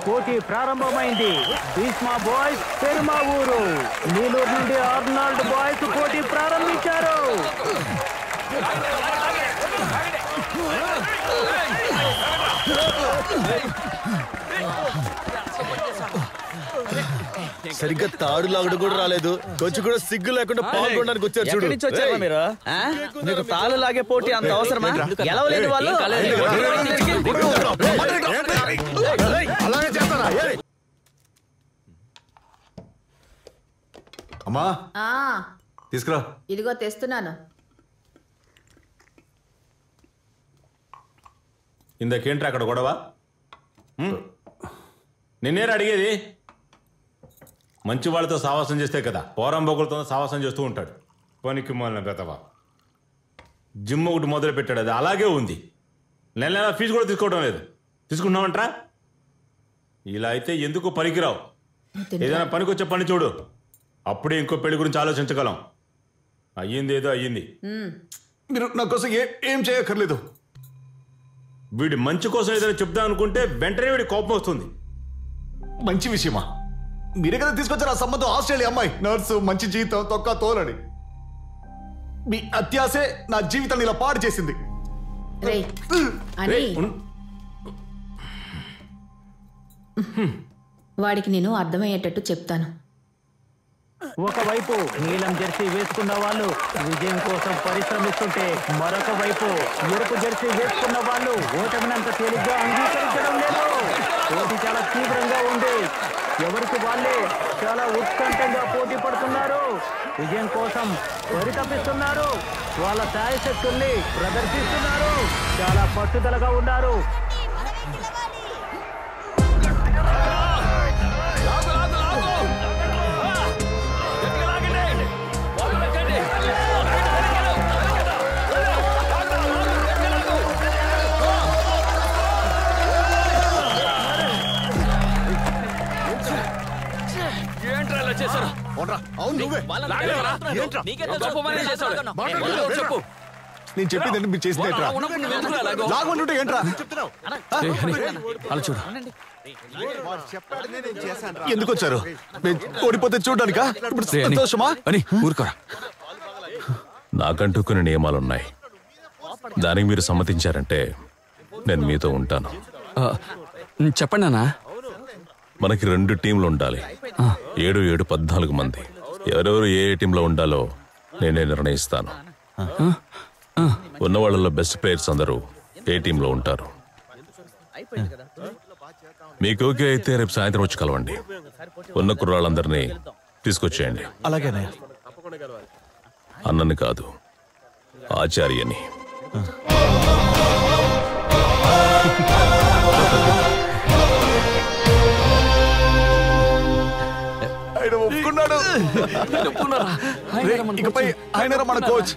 పోటీ ప్రారంభమైంది. భీష్మా బాయ్స్ పెరుమా ఊరు, నీలూరు నుండి ఆర్నాల్డ్ బాయ్స్ పోటీ ప్రారంభించారు. సరిగ్గా తాడు లాగుడు కూడా రాలేదు. కొంచెం కూడా సిగ్గు లేకుండా పాల్గొనడానికి వచ్చారు చూడు. మీరు మీకు తాళ్ళు లాగే పోటీ అంత అవసరమా? గెలవలేని వాళ్ళు అమ్మా తీసుకురా. ఇదిగో తెస్తున్నాను. ఇందాకేంట్రా అక్కడ గొడవ? నిన్నేరా అడిగేది? మంచి వాళ్ళతో సావాసం చేస్తే కదా పోరంబోకులతో సావాసం చేస్తూ ఉంటాడు. పనికి మొదలైన పెద్దవా జిమ్ ఒకటి మొదలు పెట్టాడు, అది అలాగే ఉంది. నెల నెల ఫీజు కూడా తీసుకోవడం లేదు. తీసుకుంటున్నామంట్రా? ఇలా అయితే ఎందుకు పనికిరావు. ఏదైనా పనికొచ్చే పని చూడు, అప్పుడే ఇంకో పెళ్లి గురించి ఆలోచించగలం. అయ్యింది ఏదో అయ్యింది. మీరు నా కోసం ఏం చేయక్కర్లేదు. వీడి మంచి కోసం ఏదైనా చెప్దాం అనుకుంటే వెంటనే వీడి కోపం వస్తుంది. మంచి విషయమా? మీరే కదా తీసుకొచ్చారు ఆ సంబంధం. ఆస్ట్రేలియా అమ్మాయి, నర్సు, మంచి జీతం, తొక్క తోలని. మీ అత్యాసే నా జీవితాన్ని ఇలా పాడు చేసింది. వాడికి నేను అర్థమయ్యేటట్టు చెప్తాను. ఒకవైపు నీలం జెర్సీ వేసుకున్న వాళ్ళు విజయం కోసం పరిశ్రమిస్తుంటే, మరొక వైపు ఎరుపు జెర్సీ వేసుకున్న వాళ్ళు ఓటమినంత తేలిగ్గా అంగీకరించడం లేదు. పోటీ చాలా తీవ్రంగా ఉంది. ఎవరికి వాళ్ళే చాలా ఉత్కంఠంగా పోటీ పడుతున్నారు. విజయం కోసం పరితపిస్తున్నారు. వాళ్ళ శాయశక్తుల్ని ప్రదర్శిస్తున్నారు. చాలా పట్టుదలగా ఉన్నారు. నేను చెప్పిందంటే మీరు చేసింది ఏంట్రా? లాగుంటుంటే ఏంట్రా? ఎందుకు వచ్చారు? ఓడిపోతే చూడడానికా? ఇప్పుడు సంతోషమా అని ఊరుకోరా. నాకంటూ కొన్ని నియమాలున్నాయి. దానికి మీరు సమ్మతించారంటే నేను మీతో ఉంటాను. చెప్పండి అన్నా. మనకి 2 టీంలు ఉండాలి. 7, 14 మంది. ఎవరెవరు ఏ టీంలో ఉండాలో నేనే నిర్ణయిస్తాను. ఉన్న వాళ్ళలో బెస్ట్ ప్లేయర్స్ అందరూ ఏ టీంలో ఉంటారు. మీకు ఓకే అయితే రేపు సాయంత్రం వచ్చి కలవండి. ఉన్న కుర్రాళ్ళందరినీ తీసుకొచ్చేయండి. అలాగేనే. అన్నని కాదు, ఆచార్యని. ఆయన ఒప్పుకున్నాడు. ఇకపై ఆయన మన కోచ్.